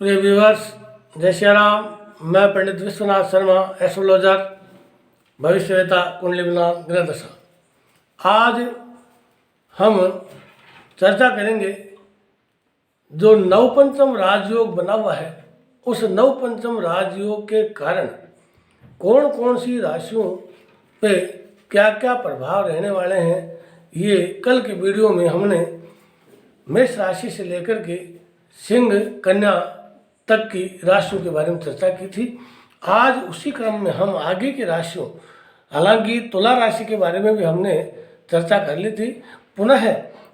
प्रिय व्यूअर्स, जय श्री राम। मैं पंडित विश्वनाथ शर्मा, एस्ट्रोलॉजर, भविष्यवेता, कुंडली विज्ञान, ग्रह दशा। आज हम चर्चा करेंगे जो नवपंचम राजयोग बना हुआ है, उस नवपंचम राजयोग के कारण कौन कौन सी राशियों पे क्या क्या प्रभाव रहने वाले हैं। ये कल के वीडियो में हमने मेष राशि से लेकर के सिंह कन्या तक की राशियों के बारे में चर्चा की थी। आज उसी क्रम में हम आगे की राशियों, हालांकि तुला राशि के बारे में भी हमने चर्चा कर ली थी। पुनः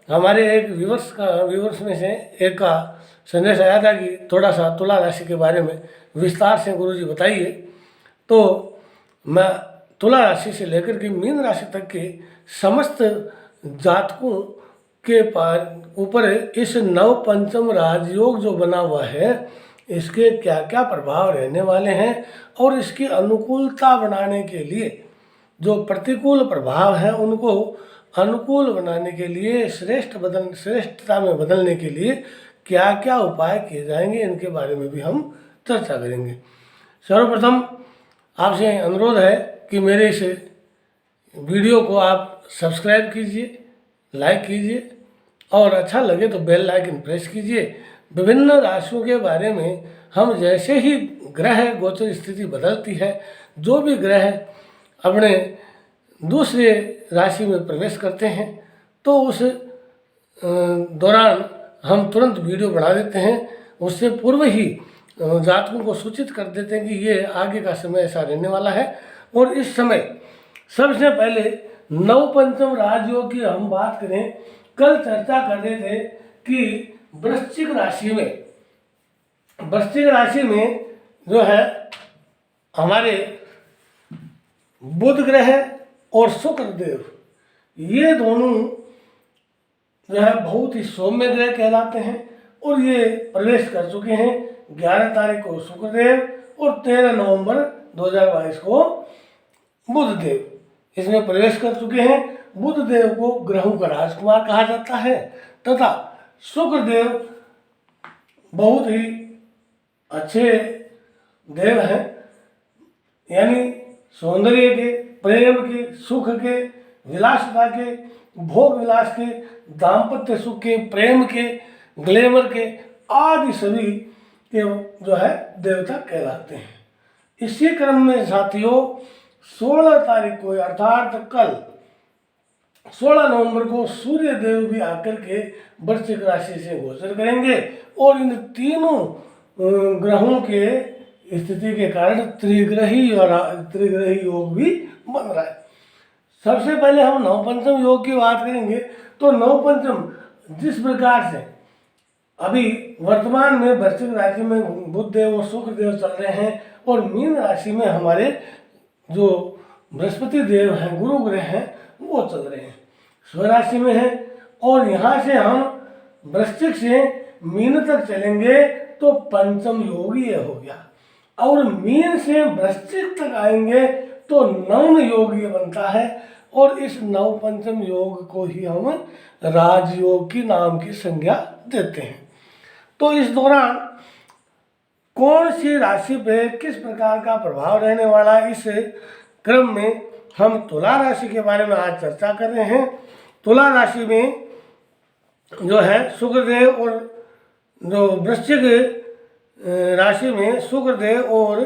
हमारे एक व्यूवर्स में से एक का संदेश आया था कि थोड़ा सा तुला राशि के बारे में विस्तार से गुरुजी बताइए। तो मैं तुला राशि से लेकर के मीन राशि तक के समस्त जातकों के ऊपर इस नवपंचम राजयोग जो बना हुआ है, इसके क्या क्या प्रभाव रहने वाले हैं और इसकी अनुकूलता बनाने के लिए जो प्रतिकूल प्रभाव हैं उनको अनुकूल बनाने के लिए श्रेष्ठता में बदलने के लिए क्या क्या उपाय किए जाएंगे, इनके बारे में भी हम चर्चा करेंगे। सर्वप्रथम आपसे अनुरोध है कि मेरे इस वीडियो को आप सब्सक्राइब कीजिए, लाइक कीजिए और अच्छा लगे तो बेल आइकन प्रेस कीजिए। विभिन्न राशियों के बारे में हम जैसे ही ग्रह गोचर स्थिति बदलती है, जो भी ग्रह अपने दूसरे राशि में प्रवेश करते हैं, तो उस दौरान हम तुरंत वीडियो बढ़ा देते हैं। उससे पूर्व ही जातकों को सूचित कर देते हैं कि ये आगे का समय ऐसा रहने वाला है। और इस समय सबसे पहले नवपंचम राजयोग की हम बात करें, कल चर्चा कर रहे थे कि वृश्चिक राशि में जो है हमारे बुध ग्रह और शुक्र देव, ये दोनों जो है बहुत ही सौम्य ग्रह कहलाते हैं और ये प्रवेश कर चुके हैं। 11 तारीख को शुक्र देव और 13 नवंबर 2022 को बुध देव इसमें प्रवेश कर चुके हैं। बुध देव को ग्रहों का राजकुमार कहा जाता है तथा शुक्र देव बहुत ही अच्छे देव हैं, यानी सौंदर्य के, प्रेम के, सुख के, विलासता के, भोग विलास के, दाम्पत्य सुख के, प्रेम के, ग्लैमर के आदि सभी के जो है देवता कहलाते हैं। इसी क्रम में साथियों 16 तारीख को अर्थात कल 16 नवंबर को सूर्य देव भी आकर के वृश्चिक राशि से गोचर करेंगे और इन तीनों ग्रहों के स्थिति के कारण त्रिग्रही योग भी बन रहा है। सबसे पहले हम नवपंचम योग की बात करेंगे। तो नवपंचम जिस प्रकार से अभी वर्तमान में वृश्चिक राशि में बुध देव और शुक्र देव चल रहे हैं और मीन राशि में हमारे जो बृहस्पति देव हैं, गुरु ग्रह हैं, वो चल रहे हैं, स्वराशि में है। और यहाँ से हम वृश्चिक से मीन तक चलेंगे तो पंचम योग ये हो गया, और मीन से वृश्चिक तक आएंगे तो नवम योग ये बनता है। और इस नवपंचम योग को ही हम राजयोग की नाम की संज्ञा देते हैं। तो इस दौरान कौन सी राशि पे किस प्रकार का प्रभाव रहने वाला है, इस क्रम में हम तुला राशि के बारे में आज चर्चा कर रहे हैं। तुला राशि में जो है शुक्रदेव और जो वृश्चिक राशि में शुक्रदेव और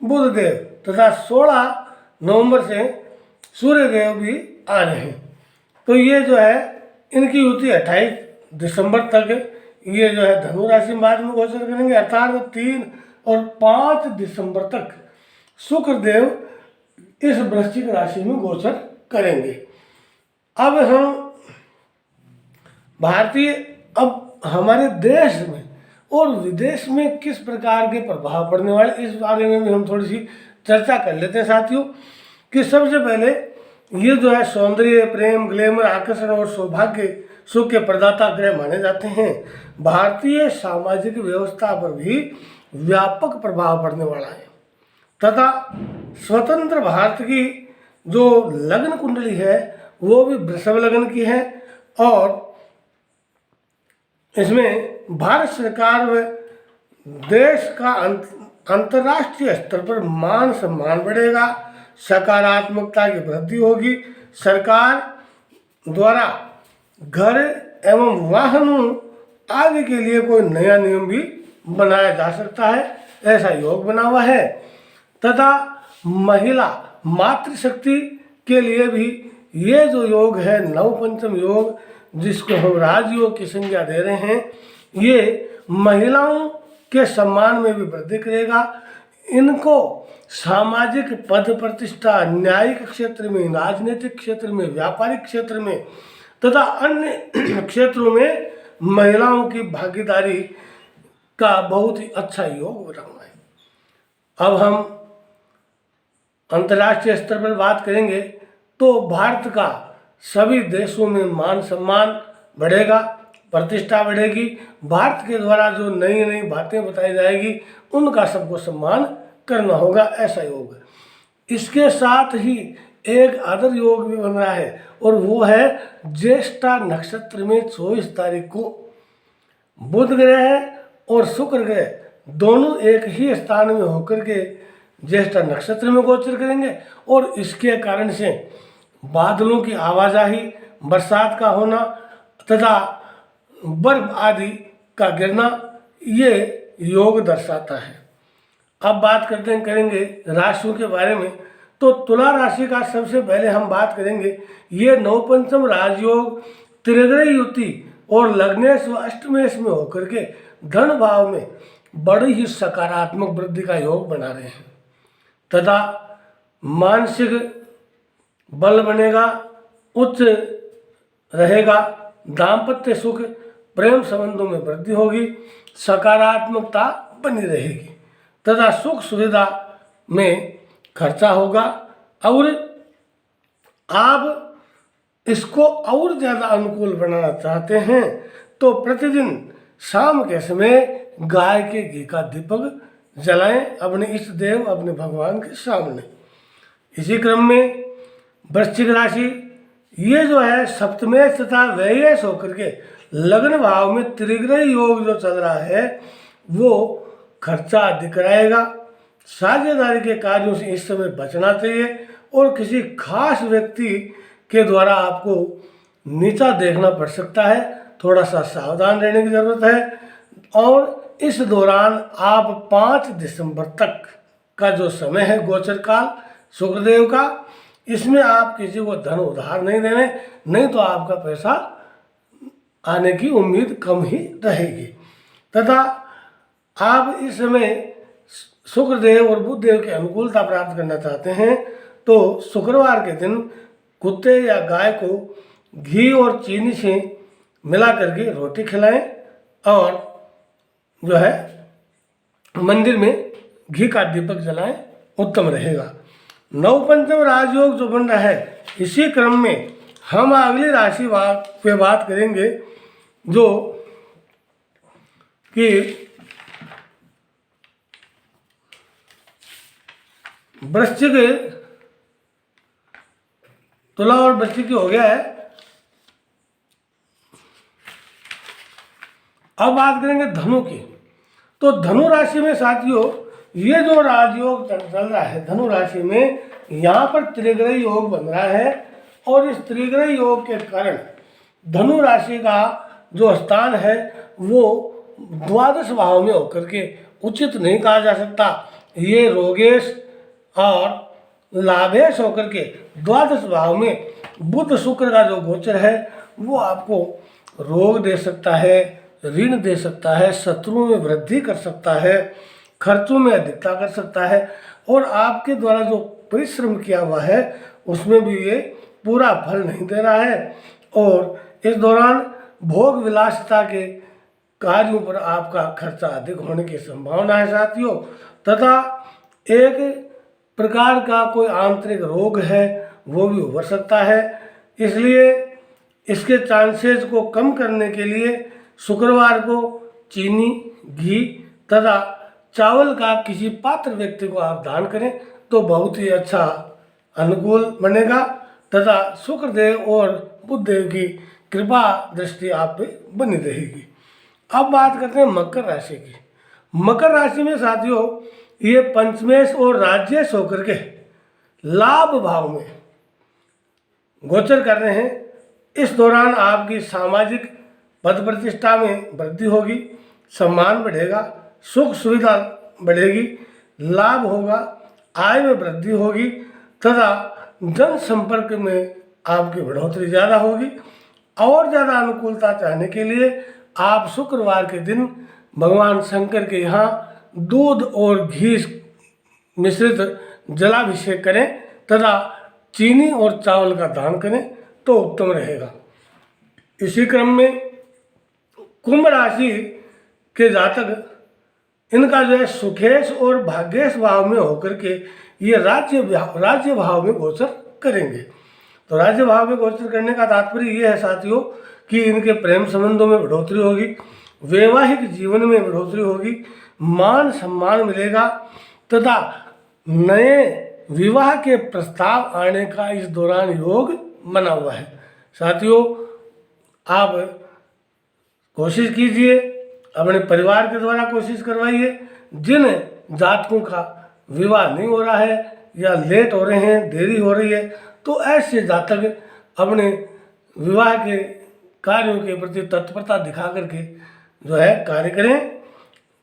बुधदेव तथा 16 नवंबर से सूर्यदेव भी आ रहे हैं। तो ये जो है इनकी युति 28 दिसंबर तक, ये जो है धनु राशि में बाद में गोचर करेंगे, अर्थात 3 और 5 दिसंबर तक शुक्रदेव इस वृश्चिक राशि में गोचर करेंगे। अब हमारे देश में और विदेश में किस प्रकार के प्रभाव पड़ने वाले, इस बारे में भी हम थोड़ी सी चर्चा कर लेते हैं साथियों। कि सबसे पहले ये जो है सौंदर्य, प्रेम, ग्लैमर, आकर्षण और सौभाग्य सुख के प्रदाता ग्रह माने जाते हैं। भारतीय सामाजिक व्यवस्था पर भी व्यापक प्रभाव पड़ने वाला है तथा स्वतंत्र भारत की जो लग्न कुंडली है वो भी वृषभ लग्न की है और इसमें भारत सरकार देश का अंतर्राष्ट्रीय स्तर पर मान सम्मान बढ़ेगा, सकारात्मकता की वृद्धि होगी। सरकार द्वारा घर एवं वाहनों आदि के लिए कोई नया नियम भी बनाया जा सकता है, ऐसा योग बना हुआ है। तथा महिला मातृशक्ति के लिए भी ये जो योग है नवपंचम योग, जिसको हम राजयोग की संज्ञा दे रहे हैं, ये महिलाओं के सम्मान में भी वृद्धि करेगा। इनको सामाजिक पद प्रतिष्ठा, न्यायिक क्षेत्र में, राजनीतिक क्षेत्र में, व्यापारिक क्षेत्र में तथा अन्य क्षेत्रों में महिलाओं की भागीदारी का बहुत ही अच्छा योग बना हुआ है। अब हम अंतर्राष्ट्रीय स्तर पर बात करेंगे तो भारत का सभी देशों में मान सम्मान बढ़ेगा, प्रतिष्ठा बढ़ेगी। भारत के द्वारा जो नई नई बातें बताई जाएगी उनका सबको सम्मान करना होगा, ऐसा योग है। इसके साथ ही एक अदर योग भी बन रहा है और वो है ज्येष्ठा नक्षत्र में 24 तारीख को बुध ग्रह और शुक्र ग्रह दोनों एक ही स्थान में होकर के ज्येष्ठा नक्षत्र में गोचर करेंगे और इसके कारण से बादलों की आवाजाही, बरसात का होना तथा बर्फ आदि का गिरना ये योग दर्शाता है। अब बात करेंगे राशियों के बारे में। तो तुला राशि का सबसे पहले हम बात करेंगे। ये नवपंचम राजयोग त्रिग्रह युति और लग्नेश व अष्टमेश में होकर के धन भाव में बड़ी ही सकारात्मक वृद्धि का योग बना रहे हैं तथा मानसिक बल बनेगा, उच्च रहेगा, दाम्पत्य सुख, प्रेम संबंधों में वृद्धि होगी, सकारात्मकता बनी रहेगी तथा सुख सुविधा में खर्चा होगा। और आप इसको और ज़्यादा अनुकूल बनाना चाहते हैं तो प्रतिदिन शाम के समय गाय के घी का दीपक जलाएं अपने इष्ट देव, अपने भगवान के सामने। इसी क्रम में वृश्चिक राशि ये जो है सप्तमेश तथा व्ययेश होकर के लग्न भाव में त्रिग्रह योग जो चल रहा है वो खर्चा अधिक रहेगा। साझेदारी के कार्यों से इस समय बचना चाहिए और किसी खास व्यक्ति के द्वारा आपको नीचा देखना पड़ सकता है, थोड़ा सा सावधान रहने की ज़रूरत है। और इस दौरान आप 5 दिसंबर तक का जो समय है गोचर काल शुक्रदेव का, इसमें आप किसी को धन उधार नहीं देने, नहीं तो आपका पैसा आने की उम्मीद कम ही रहेगी। तथा आप इस समय शुक्रदेव और बुधदेव की अनुकूलता प्राप्त करना चाहते हैं तो शुक्रवार के दिन कुत्ते या गाय को घी और चीनी से मिला करके रोटी खिलाएं और जो है मंदिर में घी का दीपक जलाएं, उत्तम रहेगा। नवपंचम राजयोग जो बन रहा है, इसी क्रम में हम अगली राशि पे बात करेंगे जो कि वृश्चिक, तुला और वृश्चिक हो गया है। अब बात करेंगे धनु की। तो धनु राशि में साथियों ये जो राजयोग चल रहा है धनु राशि में, यहाँ पर त्रिग्रह योग बन रहा है और इस त्रिग्रह योग के कारण धनु राशि का जो स्थान है वो द्वादश भाव में होकर के उचित नहीं कहा जा सकता। ये रोगेश और लाभेश होकर के द्वादश भाव में बुध शुक्र का जो गोचर है वो आपको रोग दे सकता है, ऋण दे सकता है, शत्रुओं में वृद्धि कर सकता है, खर्चों में अधिकता कर सकता है और आपके द्वारा जो परिश्रम किया हुआ है उसमें भी ये पूरा फल नहीं दे रहा है। और इस दौरान भोग विलासिता के कार्यों पर आपका खर्चा अधिक होने की संभावना है साथियों। तथा एक प्रकार का कोई आंतरिक रोग है वो भी उभर सकता है, इसलिए इसके चांसेस को कम करने के लिए शुक्रवार को चीनी, घी तथा चावल का किसी पात्र व्यक्ति को आप दान करें तो बहुत ही अच्छा अनुकूल बनेगा तथा शुक्रदेव और बुधदेव की कृपा दृष्टि आप पे बनी रहेगी। अब बात करते हैं मकर राशि की। मकर राशि में साथियों ये पंचमेश और राज्येश होकर के लाभ भाव में गोचर कर रहे हैं। इस दौरान आपकी सामाजिक पद प्रतिष्ठा में वृद्धि होगी, सम्मान बढ़ेगा, सुख सुविधा बढ़ेगी, लाभ होगा, आय में वृद्धि होगी तथा जनसंपर्क में आपकी बढ़ोतरी ज़्यादा होगी। और ज़्यादा अनुकूलता चाहने के लिए आप शुक्रवार के दिन भगवान शंकर के यहाँ दूध और घी मिश्रित जलाभिषेक करें तथा चीनी और चावल का दान करें तो उत्तम रहेगा। इसी क्रम में कुंभ राशि के जातक इनका जो है सुखेश और भाग्येश भाव में होकर के ये राज्य भाव में गोचर करेंगे। तो राज्य भाव में गोचर करने का तात्पर्य ये है साथियों कि इनके प्रेम संबंधों में बढ़ोतरी होगी, वैवाहिक जीवन में बढ़ोतरी होगी, मान सम्मान मिलेगा तथा नए विवाह के प्रस्ताव आने का इस दौरान योग बना हुआ है। साथियों आप कोशिश कीजिए, अपने परिवार के द्वारा कोशिश करवाइए। जिन जातकों का विवाह नहीं हो रहा है या लेट हो रहे हैं, देरी हो रही है, तो ऐसे जातक अपने विवाह के कार्यों के प्रति तत्परता दिखा करके जो है कार्य करें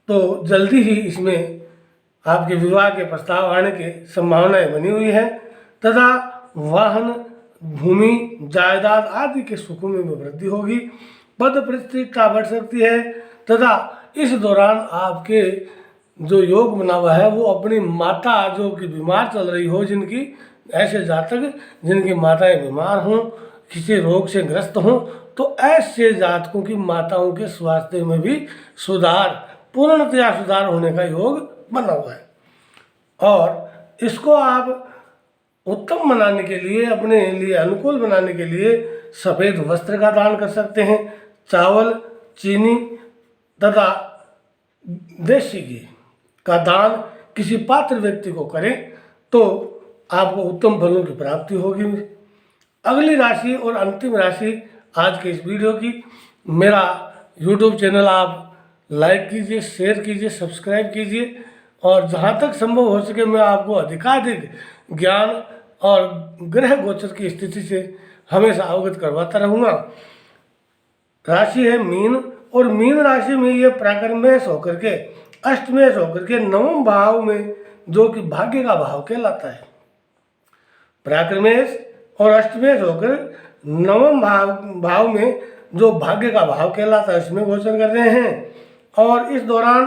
तो जल्दी ही इसमें आपके विवाह के प्रस्ताव आने की संभावनाएं बनी हुई है तथा वाहन, भूमि, जायदाद आदि के सुखों में वृद्धि होगी, पद प्रतिष्ठा बढ़ सकती है तथा इस दौरान आपके जो योग बना हुआ है वो अपनी माता जो कि बीमार चल रही हो, जिनकी ऐसे जातक जिनकी माताएं बीमार हों, किसी रोग से ग्रस्त हों, तो ऐसे जातकों की माताओं के स्वास्थ्य में भी सुधार, पूर्णतया सुधार होने का योग बना हुआ है। और इसको आप उत्तम बनाने के लिए, अपने लिए अनुकूल बनाने के लिए सफ़ेद वस्त्र का दान कर सकते हैं, चावल, चीनी तथा देशी घी का दान किसी पात्र व्यक्ति को करें तो आपको उत्तम फलों की प्राप्ति होगी। अगली राशि और अंतिम राशि आज के इस वीडियो की, मेरा YouTube चैनल आप लाइक कीजिए, शेयर कीजिए, सब्सक्राइब कीजिए और जहाँ तक संभव हो सके मैं आपको अधिकाधिक ज्ञान और ग्रह गोचर की स्थिति से हमेशा अवगत करवाता रहूँगा। राशि है मीन और मीन राशि में ये प्राकर्मेश होकर के अष्टमेश होकर के नवम भाव में जो कि भाग्य का भाव कहलाता है। प्राकर्मेश और अष्टमेश होकर नवम भाव में जो भाग्य का भाव कहलाता है इसमें गोचर कर रहे हैं। और इस दौरान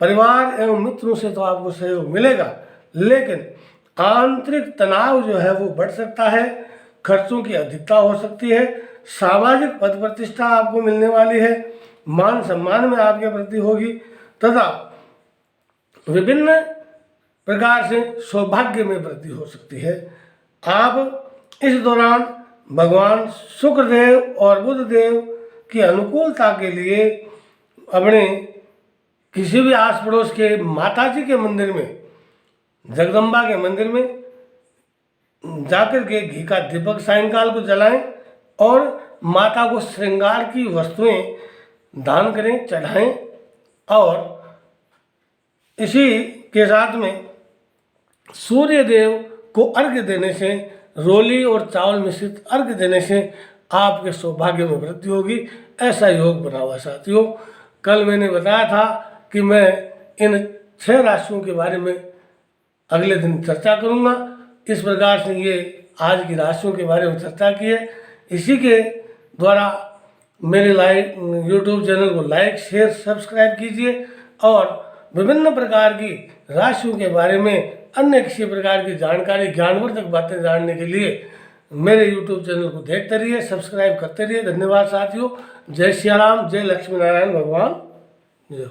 परिवार एवं मित्रों से तो आपको सहयोग मिलेगा, लेकिन आंतरिक तनाव जो है वो बढ़ सकता है, खर्चों की अधिकता हो सकती है, सामाजिक पद प्रतिष्ठा आपको मिलने वाली है, मान सम्मान में आपके वृद्धि होगी तथा विभिन्न प्रकार से सौभाग्य में वृद्धि हो सकती है। आप इस दौरान भगवान शुक्रदेव और बुधदेव की अनुकूलता के लिए अपने किसी भी आस पड़ोस के माताजी के मंदिर में, जगदम्बा के मंदिर में जाकर के घी का दीपक सायंकाल को जलाएं और माता को श्रृंगार की वस्तुएं दान करें, चढ़ाएं। और इसी के साथ में सूर्य देव को अर्घ्य देने से, रोली और चावल मिश्रित अर्घ्य देने से आपके सौभाग्य में वृद्धि होगी। ऐसा योग बना हुआ साथियों। कल मैंने बताया था कि मैं इन 6 राशियों के बारे में अगले दिन चर्चा करूंगा। इस प्रकार से ये आज की राशियों के बारे में चर्चा की है। इसी के द्वारा मेरे YouTube चैनल को लाइक, शेयर, सब्सक्राइब कीजिए और विभिन्न प्रकार की राशियों के बारे में अन्य किसी प्रकार की जानकारी, ज्ञानवर्धक बातें जानने के लिए मेरे YouTube चैनल को देखते रहिए, सब्सक्राइब करते रहिए। धन्यवाद साथियों। जय सिया राम, जय लक्ष्मी नारायण भगवान। जय।